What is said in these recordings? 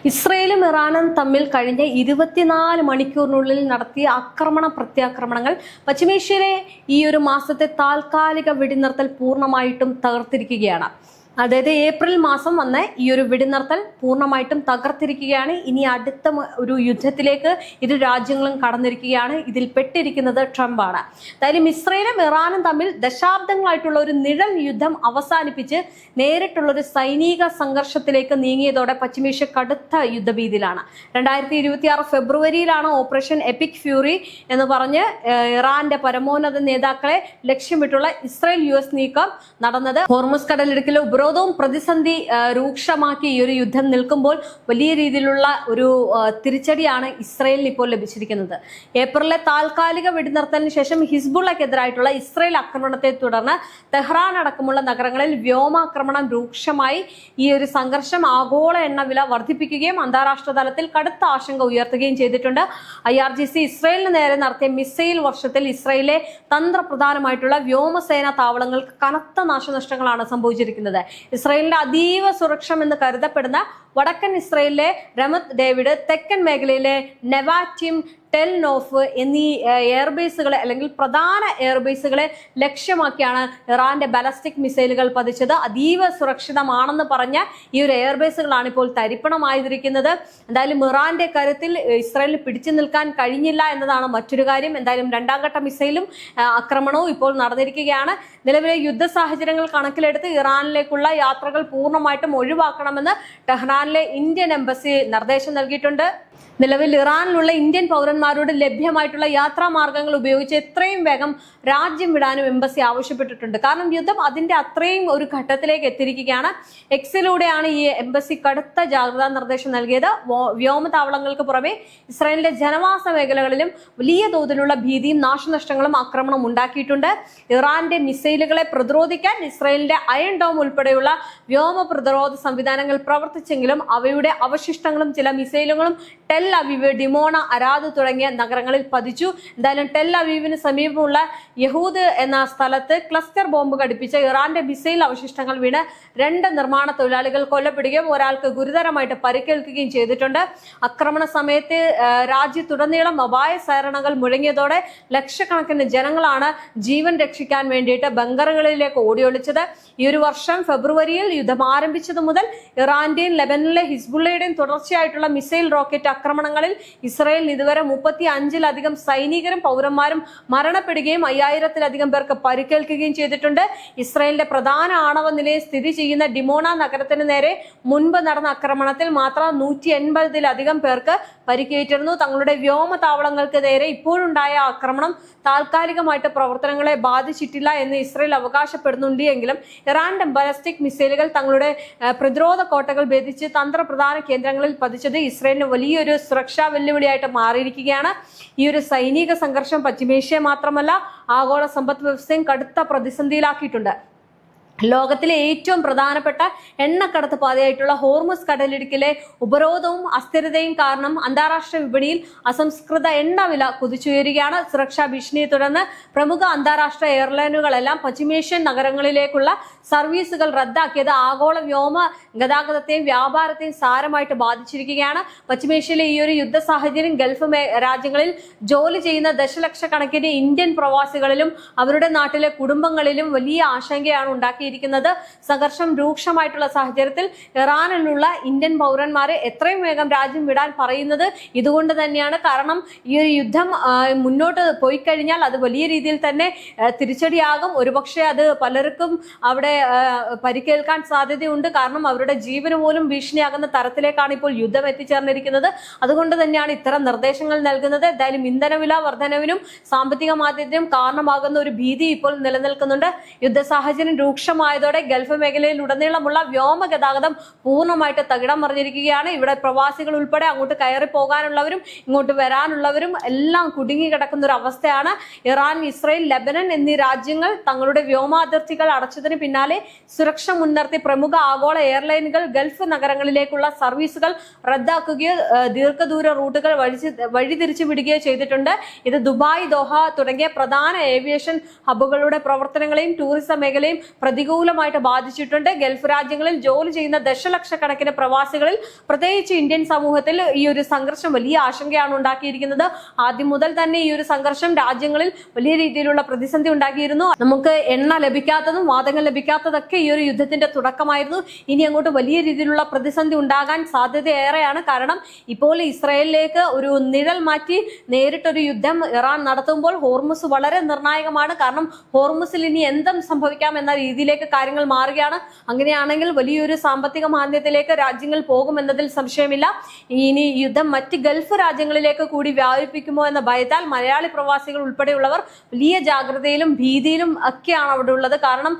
ഇസ്രയേലും ഇറാനും തമ്മിൽ കഴിഞ്ഞ 24 മണിക്കൂറിനുള്ളിൽ നടത്തിയ പ്രത്യാക്രമണങ്ങൾ പശ്ചിമേഷ്യയിലെ ഈ ഒരു മാസത്തെ താൽക്കാലിക വെടിനിർത്തൽ പൂർണ്ണമായിട്ടും തകർത്തിരിക്കുകയാണ്. അതായത് ഏപ്രിൽ മാസം വന്ന ഈ ഒരു വെടിനിർത്തൽ പൂർണ്ണമായിട്ടും തകർത്തിരിക്കുകയാണ്. ഇനി അടുത്ത ഒരു യുദ്ധത്തിലേക്ക് ഇരു രാജ്യങ്ങളും കടന്നിരിക്കുകയാണ്. ഇതിൽ പെട്ടിരിക്കുന്നത് ട്രംപാണ്. എന്തായാലും ഇസ്രയേലും ഇറാനും തമ്മിൽ ദശാബ്ദങ്ങളായിട്ടുള്ള ഒരു നിഴൽ യുദ്ധം അവസാനിപ്പിച്ച് നേരിട്ടുള്ളൊരു സൈനിക സംഘർഷത്തിലേക്ക് നീങ്ങിയതോടെ പശ്ചിമേഷ്യ കടുത്ത യുദ്ധഭീതിയിലാണ്. 2026 ഫെബ്രുവരിയിലാണ് ഓപ്പറേഷൻ എപ്പിക് ഫ്യൂറി എന്ന് പറഞ്ഞ് ഇറാന്റെ പരമോന്നത നേതാക്കളെ ലക്ഷ്യമിട്ടുള്ള ഇസ്രയേൽ US നീക്കം നടന്നത്. ഹോർമുസ് കടലിടുക്കിലെ ഉപരോധവും പ്രതിസന്ധി രൂക്ഷമാക്കി ഈ ഒരു യുദ്ധം നിൽക്കുമ്പോൾ വലിയ രീതിയിലുള്ള ഒരു തിരിച്ചടിയാണ് ഇസ്രയേലിന് ഇപ്പോൾ ലഭിച്ചിരിക്കുന്നത്. ഏപ്രിലെ താൽക്കാലിക വെടിനിർത്തലിന് ശേഷം ഹിസ്ബുള്ളക്കെതിരായിട്ടുള്ള ഇസ്രയേൽ ആക്രമണത്തെ തുടർന്ന് തെഹ്റാൻ അടക്കമുള്ള നഗരങ്ങളിൽ വ്യോമാക്രമണം രൂക്ഷമായി. ഈ ഒരു സംഘർഷം ആഗോള എണ്ണവില വർദ്ധിപ്പിക്കുകയും അന്താരാഷ്ട്ര തലത്തിൽ കടുത്ത ആശങ്ക ഉയർത്തുകയും ചെയ്തിട്ടുണ്ട്. IRGC ഇസ്രയേലിന് നേരെ നടത്തിയ മിസൈൽ വർഷത്തിൽ ഇസ്രയേലിലെ തന്ത്രപ്രധാനമായിട്ടുള്ള വ്യോമസേനാ താവളങ്ങൾക്ക് കനത്ത നാശനഷ്ടങ്ങളാണ് സംഭവിച്ചിരിക്കുന്നത്. ഇസ്രയേലിന്റെ അതീവ സുരക്ഷം എന്ന് കരുതപ്പെടുന്ന വടക്കൻ ഇസ്രയേലിലെ രമത്ത് ഡേവിഡ്, തെക്കൻ മേഖലയിലെ നെവാറ്റിം, ടെൽ നോഫ് എന്നീ എയർബേസുകളെ അല്ലെങ്കിൽ പ്രധാന എയർബേസുകളെ ലക്ഷ്യമാക്കിയാണ് ഇറാന്റെ ബാലിസ്റ്റിക് മിസൈലുകൾ പതിച്ചത്. അതീവ സുരക്ഷിതമാണെന്ന് പറഞ്ഞ ഈ ഒരു എയർബേസുകളാണ് ഇപ്പോൾ തരിപ്പണമായിരിക്കുന്നത്. എന്തായാലും ഇറാന്റെ കരുത്തിൽ ഇസ്രയേലിന് പിടിച്ചു നിൽക്കാൻ കഴിഞ്ഞില്ല എന്നതാണ് മറ്റൊരു കാര്യം. എന്തായാലും രണ്ടാം ഘട്ട മിസൈലും ആക്രമണവും ഇപ്പോൾ നടന്നിരിക്കുകയാണ്. നിലവിലെ യുദ്ധ സാഹചര്യങ്ങൾ കണക്കിലെടുത്ത് ഇറാനിലേക്കുള്ള യാത്രകൾ പൂർണ്ണമായിട്ടും ഒഴിവാക്കണമെന്ന് ടെഹ്റാനിലെ ഇന്ത്യൻ എംബസി നിർദ്ദേശം നൽകിയിട്ടുണ്ട്. നിലവിൽ ഇറാനിലുള്ള ഇന്ത്യൻ പൗരന്മാരോട് ലഭ്യമായിട്ടുള്ള യാത്രാ മാർഗങ്ങൾ ഉപയോഗിച്ച് എത്രയും വേഗം രാജ്യം വിടാനും എംബസി ആവശ്യപ്പെട്ടിട്ടുണ്ട്. കാരണം യുദ്ധം അതിന്റെ അത്രയും ഒരു ഘട്ടത്തിലേക്ക് എത്തിയിരിക്കുകയാണ്. എക്സിലൂടെയാണ് ഈ എംബസി കടുത്ത ജാഗ്രതാ നിർദ്ദേശം നൽകിയത്. വ്യോമതാവളങ്ങൾക്ക് പുറമെ ഇസ്രായേലിന്റെ ജനവാസ മേഖലകളിലും വലിയ തോതിലുള്ള ഭീതിയും നാശനഷ്ടങ്ങളും ആക്രമണം ഉണ്ടാക്കിയിട്ടുണ്ട്. ഇറാന്റെ മിസൈലുകളെ പ്രതിരോധിക്കാൻ ഇസ്രായേലിന്റെ അയൺ ഡോം ഉൾപ്പെടെയുള്ള വ്യോമ പ്രതിരോധ സംവിധാനങ്ങൾ പ്രവർത്തിച്ചെങ്കിലും അവയുടെ അവശിഷ്ടങ്ങളും ചില മിസൈലുകളും ടെൽ അവീവ്, ഡിമോണ, അരാദ് തുടങ്ങിയ നഗരങ്ങളിൽ പതിച്ചു. എന്തായാലും ടെൽ അവീവിന് സമീപമുള്ള യഹൂദ് എന്ന സ്ഥലത്ത് ക്ലസ്റ്റർ ബോംബ് ഘടിപ്പിച്ച ഇറാന്റെ മിസൈൽ അവശിഷ്ടങ്ങൾ വീണ് 2 നിർമ്മാണ തൊഴിലാളികൾ കൊല്ലപ്പെടുകയും ഒരാൾക്ക് ഗുരുതരമായിട്ട് പരിക്കേൽക്കുകയും ചെയ്തിട്ടുണ്ട്. ആക്രമണ സമയത്ത് രാജ്യത്തുടനീളം അപായ സൈറണുകൾ മുഴങ്ങിയതോടെ ലക്ഷക്കണക്കിന് ജനങ്ങളാണ് ജീവൻ രക്ഷിക്കാൻ വേണ്ടിയിട്ട് ബങ്കറുകളിലേക്ക് ഓടിയൊളിച്ചത്. ഈ ഒരു വർഷം ഫെബ്രുവരിയിൽ യുദ്ധം ആരംഭിച്ചതു മുതൽ ഇറാന്റെയും ലെബനനിലെ ഹിസ്ബുള്ളയുടെയും തുടർച്ചയായിട്ടുള്ള മിസൈൽ റോക്കറ്റ് ആക്രമണങ്ങളിൽ ഇസ്രായേൽ ഇതുവരെ 35-ലധികം സൈനികരും പൗരന്മാരും മരണപ്പെടുകയും 5000-ലധികം പേർക്ക് പരിക്കേൽക്കുകയും ചെയ്തിട്ടുണ്ട്. ഇസ്രായേലിന്റെ പ്രധാന ആണവ നിലയം സ്ഥിതി ചെയ്യുന്ന ഡിമോണ നഗരത്തിന് നേരെ മുൻപ് നടന്ന ആക്രമണത്തിൽ മാത്രം 180-ലധികം പേർക്ക് പരിക്കേറ്റിരുന്നു. തങ്ങളുടെ വ്യോമ താവളങ്ങൾക്ക് നേരെ ഇപ്പോഴുണ്ടായ ആക്രമണം താൽക്കാലികമായിട്ട് പ്രവർത്തനങ്ങളെ ബാധിച്ചിട്ടില്ല എന്ന് ഇസ്രായേൽ അവകാശപ്പെടുന്നുണ്ട് എങ്കിലും ഇറാന്റെ ബാലിസ്റ്റിക് മിസൈലുകൾ തങ്ങളുടെ പ്രതിരോധ കോട്ടകൾ ഭേദിച്ച് തന്ത്രപ്രധാന കേന്ദ്രങ്ങളിൽ പതിച്ചത് ഇസ്രായേലിന് വലിയൊരു സുരക്ഷാ വെല്ലുവിളിയായിട്ട് മാറിയിരിക്കുകയാണ്. ഈ ഒരു സൈനിക സംഘർഷം പശ്ചിമേഷ്യ മാത്രമല്ല ആഗോള സമ്പദ് വ്യവസ്ഥയും കടുത്ത പ്രതിസന്ധിയിലാക്കിയിട്ടുണ്ട്. ലോകത്തിലെ ഏറ്റവും പ്രധാനപ്പെട്ട എണ്ണക്കടത്ത് പാതയായിട്ടുള്ള ഹോർമുസ് കടലിടുക്കിലെ ഉപരോധവും അസ്ഥിരതയും കാരണം അന്താരാഷ്ട്ര വിപണിയിൽ അസംസ്കൃത എണ്ണവില കുതിച്ചുയരുകയാണ്. സുരക്ഷാ ഭീഷണിയെ തുടർന്ന് പ്രമുഖ അന്താരാഷ്ട്ര എയർലൈനുകളെല്ലാം പശ്ചിമേഷ്യൻ നഗരങ്ങളിലേക്കുള്ള സർവീസുകൾ റദ്ദാക്കിയത് ആഗോള വ്യോമ ഗതാഗതത്തെയും വ്യാപാരത്തെയും സാരമായിട്ട് ബാധിച്ചിരിക്കുകയാണ്. പശ്ചിമേഷ്യയിലെ ഈ ഒരു യുദ്ധ സാഹചര്യം ഗൾഫ് രാജ്യങ്ങളിൽ ജോലി ചെയ്യുന്ന ദശലക്ഷക്കണക്കിന് ഇന്ത്യൻ പ്രവാസികളിലും അവരുടെ നാട്ടിലെ കുടുംബങ്ങളിലും വലിയ ആശങ്കയാണ് ഉണ്ടാക്കി. സംഘർഷം രൂക്ഷമായിട്ടുള്ള സാഹചര്യത്തിൽ ഇറാനിലുള്ള ഇന്ത്യൻ പൗരന്മാരെ എത്രയും വേഗം രാജ്യം വിടാൻ പറയുന്നത് ഇതുകൊണ്ട് തന്നെയാണ്. കാരണം ഈ ഒരു യുദ്ധം മുന്നോട്ട് പോയി കഴിഞ്ഞാൽ അത് വലിയ രീതിയിൽ തന്നെ തിരിച്ചടിയാകും. ഒരുപക്ഷെ അത് പലർക്കും അവിടെ പരിക്കേൽക്കാൻ സാധ്യതയുണ്ട്. കാരണം അവരുടെ ജീവന് പോലും ഭീഷണിയാകുന്ന തരത്തിലേക്കാണ് ഇപ്പോൾ യുദ്ധം എത്തിച്ചേർന്നിരിക്കുന്നത്. അതുകൊണ്ട് തന്നെയാണ് ഇത്തരം നിർദ്ദേശങ്ങൾ നൽകുന്നത്. എന്തായാലും ഇന്ധനവില വർധനവിനും സാമ്പത്തിക മാന്ദ്യത്തിനും കാരണമാകുന്ന ഒരു ഭീതി ഇപ്പോൾ നിലനിൽക്കുന്നുണ്ട്. യുദ്ധ സാഹചര്യം രൂക്ഷമായതോടെ ഗൾഫ് മേഖലയിൽ ഉടനീളമുള്ള വ്യോമ ഗതാഗതം പൂർണ്ണമായിട്ട് തകിടം മറിഞ്ഞിരിക്കുകയാണ്. ഇവിടെ പ്രവാസികൾ ഉൾപ്പെടെ അങ്ങോട്ട് കയറി പോകാനുള്ളവരും ഇങ്ങോട്ട് വരാനുള്ളവരും എല്ലാം കുടുങ്ങി കിടക്കുന്ന ഒരു അവസ്ഥയാണ്. ഇറാൻ, ഇസ്രായേൽ, ലെബനൻ എന്നീ രാജ്യങ്ങൾ തങ്ങളുടെ വ്യോമാതിർത്തികൾ അടച്ചതിന് പിന്നാലെ സുരക്ഷ മുൻനിർത്തി പ്രമുഖ ആഗോള എയർലൈനുകൾ ഗൾഫ് നഗരങ്ങളിലേക്കുള്ള സർവീസുകൾ റദ്ദാക്കുകയോ ദീർഘദൂര റൂട്ടുകൾ വഴിതിരിച്ചു വിടുകയോ ചെയ്തിട്ടുണ്ട്. ഇത് ദുബായ്, ദോഹ തുടങ്ങിയ പ്രധാന ഏവിയേഷൻ ഹബ്ബുകളുടെ പ്രവർത്തനങ്ങളെയും ടൂറിസം മേഖലയും പ്രതികൂലമായിട്ട് ബാധിച്ചിട്ടുണ്ട്. ഗൾഫ് രാജ്യങ്ങളിൽ ജോലി ചെയ്യുന്ന ദശലക്ഷക്കണക്കിന് പ്രവാസികളിൽ പ്രത്യേകിച്ച് ഇന്ത്യൻ സമൂഹത്തിൽ ഈ ഒരു സംഘർഷം വലിയ ആശങ്കയാണ് ഉണ്ടാക്കിയിരിക്കുന്നത്. ആദ്യം മുതൽ തന്നെ ഈ ഒരു സംഘർഷം രാജ്യങ്ങളിൽ വലിയ രീതിയിലുള്ള പ്രതിസന്ധി ഉണ്ടാക്കിയിരുന്നു. നമുക്ക് എണ്ണ ലഭിക്കാത്തതും വാതകം ലഭിക്കാത്തതൊക്കെ ഈ ഒരു യുദ്ധത്തിന്റെ തുടക്കമായിരുന്നു. ഇനി അങ്ങോട്ട് വലിയ രീതിയിലുള്ള പ്രതിസന്ധി ഉണ്ടാകാൻ സാധ്യത ഏറെയാണ്. കാരണം ഇപ്പോൾ ഇസ്രായേലിലേക്ക് ഒരു നിഴൽ മാറ്റി നേരിട്ടൊരു യുദ്ധം ഇറാൻ നടത്തുമ്പോൾ ഹോർമുസ് വളരെ നിർണായകമാണ്. കാരണം ഹോർമുസിൽ ഇനി എന്തും സംഭവിക്കാം എന്ന രീതിയിലേക്ക് കാര്യങ്ങൾ മാറുകയാണ്. അങ്ങനെയാണെങ്കിൽ വലിയൊരു സാമ്പത്തിക മാന്ദ്യത്തിലേക്ക് രാജ്യങ്ങൾ പോകുമെന്നതിൽ സംശയമില്ല. ഇനി യുദ്ധം മറ്റ് ഗൾഫ് രാജ്യങ്ങളിലേക്ക് കൂടി വ്യാപിപ്പിക്കുമോ എന്ന ഭയത്താൽ മലയാളി പ്രവാസികൾ ഉൾപ്പെടെയുള്ളവർ വലിയ ജാഗ്രതയിലും ഭീതിയിലും ഒക്കെയാണ് അവിടെ ഉള്ളത്. കാരണം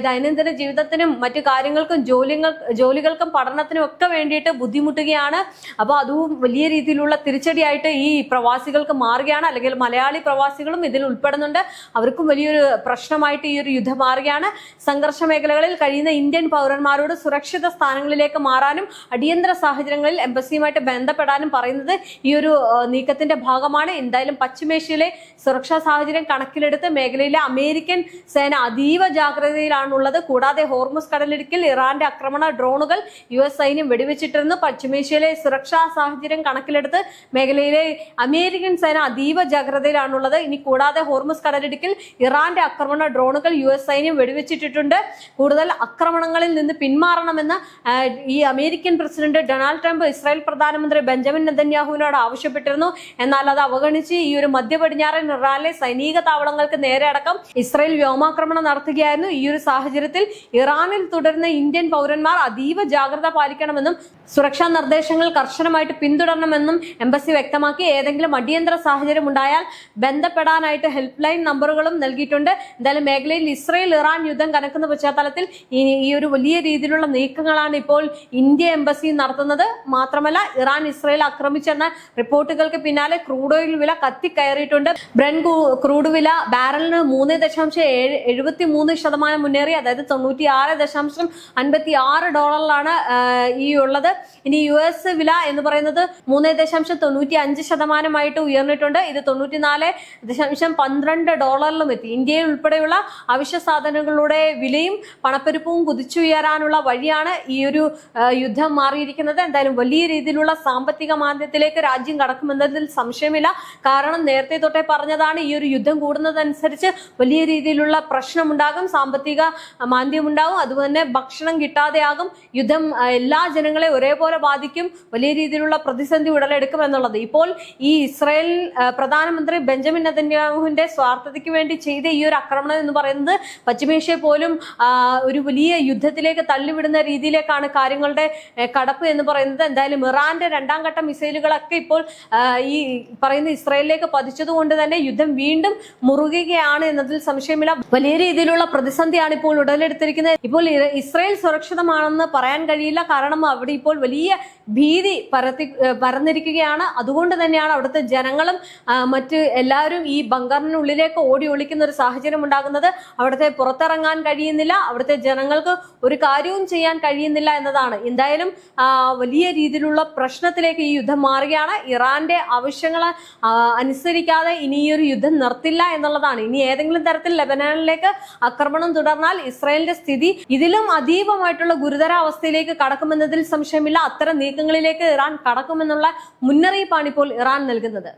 ദൈനംദിന ജീവിതത്തിനും മറ്റു കാര്യങ്ങൾക്കും ജോലികൾക്കും പഠനത്തിനും ഒക്കെ വേണ്ടിയിട്ട് ബുദ്ധിമുട്ടുകയാണ്. അപ്പോൾ അതും വലിയ രീതിയിലുള്ള തിരിച്ചടിയായിട്ട് ഈ പ്രവാസികൾക്ക് മാറുകയാണ്. അല്ലെങ്കിൽ മലയാളി പ്രവാസികളും ഇതിൽ ഉൾപ്പെടുന്നുണ്ട്. അവർക്കും വലിയൊരു പ്രശ്നമായിട്ട് ഈ ഒരു യുദ്ധം മാറുകയാണ്. സംഘർഷ മേഖലകളിൽ കഴിയുന്ന ഇന്ത്യൻ പൗരന്മാരോട് സുരക്ഷിത സ്ഥാനങ്ങളിലേക്ക് മാറാനും അടിയന്തര സാഹചര്യങ്ങളിൽ എംബസിയുമായിട്ട് ബന്ധപ്പെടാനും പറയുന്നത് ഈ ഒരു നീക്കത്തിന്റെ ഭാഗമാണ്. എന്തായാലും പശ്ചിമേഷ്യയിലെ സുരക്ഷാ സാഹചര്യം കണക്കിലെടുത്ത് മേഖലയിലെ അമേരിക്കൻ സേന അതീവ ജാഗ്രതയിലാണുള്ളത്. കൂടാതെ ഹോർമുസ് കടലിടുക്കിൽ ഇറാന്റെ ആക്രമണ ഡ്രോണുകൾ US സൈന്യം വെടിവെച്ചിട്ടിരുന്നു. പശ്ചിമേഷ്യയിലെ സുരക്ഷാ സാഹചര്യം കണക്കിലെടുത്ത് മേഖലയിലെ അമേരിക്കൻ സേന അതീവ ജാഗ്രതയിലാണുള്ളത്. ഇനി കൂടാതെ ഹോർമുസ് കടലിടുക്കിൽ ഇറാന്റെ ആക്രമണ ഡ്രോണുകൾ US സൈന്യം വെടിവെച്ചിട്ടുണ്ട്. കൂടുതൽ ആക്രമണങ്ങളിൽ നിന്ന് പിന്മാറണമെന്ന് ഈ American president Donald Trump Israel പ്രധാനമന്ത്രി ബെഞ്ചമിൻ നെതന്യാഹുവിനോട് ആവശ്യപ്പെട്ടിരുന്നു. എന്നാൽ അത് അവഗണിച്ച് ഈ ഒരു മധ്യ പടിഞ്ഞാറൻ ഇറാനിലെ സൈനിക താവളങ്ങൾക്ക് നേരെ അടക്കം ഇസ്രായേൽ വ്യോമാക്രമണം നടത്തുകയായിരുന്നു. ഈ ഒരു സാഹചര്യത്തിൽ ഇറാനിൽ തുടരുന്ന ഇന്ത്യൻ പൗരന്മാർ അതീവ ജാഗ്രത പാലിക്കണമെന്നും സുരക്ഷാ നിർദ്ദേശങ്ങൾ കർശനമായിട്ട് പിന്തുടരണമെന്നും എംബസി വ്യക്തമാക്കി. ഏതെങ്കിലും അടിയന്തര സാഹചര്യം ഉണ്ടായാൽ ബന്ധപ്പെടാനായിട്ട് ഹെൽപ്പ് ലൈൻ നമ്പറുകളും നൽകിയിട്ടുണ്ട്. എന്തായാലും മേഖലയിൽ ഇസ്രായേൽ ഇറാൻ യുദ്ധം കനക്കുന്ന പശ്ചാത്തലത്തിൽ ഈ ഒരു വലിയ രീതിയിലുള്ള നീക്കങ്ങളാണ് ഇപ്പോൾ ഇന്ത്യ എംബസി നടത്തുന്നത്. മാത്രമല്ല ഇറാൻ ഇസ്രായേൽ ആക്രമിച്ചെന്ന റിപ്പോർട്ടുകൾക്ക് പിന്നാലെ ക്രൂഡ് ഓയിൽ വില കത്തിക്കയറിയിട്ടുണ്ട്. ബ്രെന്റ് ക്രൂഡ് വില ബാരലിന് 3.73% മുന്നേറി. അതായത് $96.56 ഈ ഉള്ളത്. ഇനി US വില എന്ന് പറയുന്നത് 3.95% ഉയർന്നിട്ടുണ്ട്. ഇത് $94.12 എത്തി. ഇന്ത്യയിൽ ഉൾപ്പെടെയുള്ള അവശ്യ സാധനങ്ങളുടെ വിലയും പണപ്പെരുപ്പവും കുതിച്ചുയരാനുള്ള വഴിയാണ് ഈ ഒരു യുദ്ധം മാറിയിരിക്കുന്നത്. എന്തായാലും വലിയ രീതിയിലുള്ള സാമ്പത്തിക മാന്ദ്യത്തിലേക്ക് രാജ്യം കടക്കുമെന്നതിൽ സംശയമില്ല. കാരണം നേരത്തെ തൊട്ടേ പറഞ്ഞതാണ്, ഈ ഒരു യുദ്ധം കൂടുന്നതനുസരിച്ച് വലിയ രീതിയിലുള്ള പ്രശ്നമുണ്ടാകും, സാമ്പത്തിക മാന്ദ്യം ഉണ്ടാകും, അതുപോലെ ഭക്ഷണം കിട്ടാതെയാകും. യുദ്ധം എല്ലാ ജനങ്ങളെ ഒരേപോലെ ബാധിക്കും, വലിയ രീതിയിലുള്ള പ്രതിസന്ധി ഉടലെടുക്കും എന്നുള്ളത്. ഇപ്പോൾ ഈ ഇസ്രായേൽ പ്രധാനമന്ത്രി ബെഞ്ചമിൻ നെതന്യാഹുവിന്റെ സ്വാർത്ഥതയ്ക്ക് വേണ്ടി ചെയ്ത ഈ ഒരു ആക്രമണം എന്ന് പറയുന്നത് പശ്ചിമേഷ്യ പോലും ഒരു വലിയ യുദ്ധത്തിലേക്ക് തള്ളിവിടുന്ന രീതിയിലേക്കാണ് കാര്യങ്ങളുടെ കടപ്പ് എന്ന് പറയുന്നത്. എന്തായാലും ഇറാന്റെ 2ാം ഘട്ട മിസൈലുകളൊക്കെ ഇപ്പോൾ ഈ പറയുന്ന ഇസ്രായേലിലേക്ക് പതിച്ചതുകൊണ്ട് തന്നെ യുദ്ധം വീണ്ടും മുറുകുകയാണ് എന്നതിൽ സംശയമില്ല. വലിയ രീതിയിലുള്ള പ്രതിസന്ധിയാണ് ഇപ്പോൾ ഉടലെടുത്തിരിക്കുന്നത്. ഇപ്പോൾ ഇസ്രായേൽ സുരക്ഷിതമാണെന്ന് പറയാൻ കഴിയില്ല. കാരണം അവിടെ ഇപ്പോൾ വലിയ ഭീതി പരന്നിരിക്കുകയാണ്. അതുകൊണ്ട് തന്നെയാണ് അവിടുത്തെ ജനങ്ങളും മറ്റ് എല്ലാവരും ഈ ബങ്കറിനുള്ളിലേക്ക് ഓടി ഒളിക്കുന്ന ഒരു സാഹചര്യം ഉണ്ടാകുന്നത്. അവിടുത്തെ പുറത്തിറങ്ങാൻ കഴിയുന്നില്ല, അവിടുത്തെ ജനങ്ങൾക്ക് ഒരു കാര്യവും ചെയ്യാൻ കഴിയുന്നില്ല എന്നതാണ്. എന്തായാലും വലിയ രീതിയിലുള്ള പ്രശ്നത്തിലേക്ക് ഈ യുദ്ധം മാറുകയാണ്. ഇറാന്റെ ആവശ്യങ്ങൾ അനുസരിക്കാതെ ഇനി ഈ ഒരു യുദ്ധം നിർത്തില്ല എന്നുള്ളതാണ്. ഇനി ഏതെങ്കിലും തരത്തിൽ ലെബനാനിലേക്ക് ആക്രമണം തുടർന്നാൽ ഇസ്രായേലിന്റെ സ്ഥിതി ഇതിലും അതീവമായിട്ടുള്ള ഗുരുതരാവസ്ഥയിലേക്ക് കടക്കുമെന്നതിൽ സംശയമില്ല. അത്തരം നീക്കങ്ങളിലേക്ക് ഇറാൻ കടക്കുമെന്നുള്ള മുന്നറിയിപ്പാണ് ഇപ്പോൾ ഇറാൻ നൽകുന്നത്.